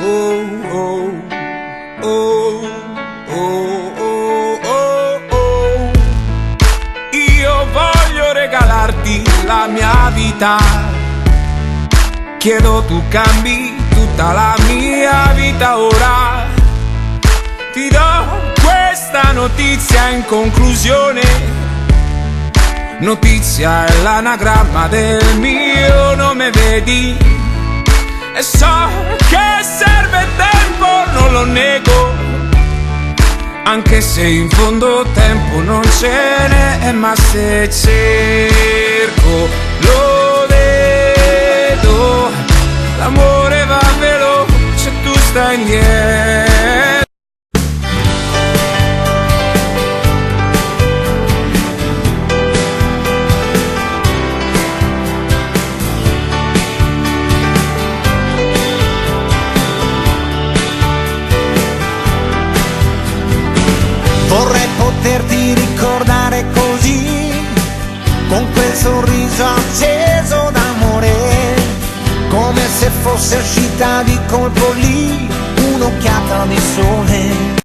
oh, oh, oh, oh, oh, oh, oh. Io voglio regalarti la mia vita, chiedo tu cambi tutta la mia vita ora. Ti do questa notizia in conclusione, notizia è l'anagramma del mio nome, vedi? E so che serve tempo, non lo nego, anche se in fondo tempo non ce n'è, ma se cerco lo vedo, l'amore va veloce, tu stai indietro. Vorrei poterti ricordare così, con quel sorriso acceso d'amore, come se fosse uscita di colpo lì un'occhiata di sole.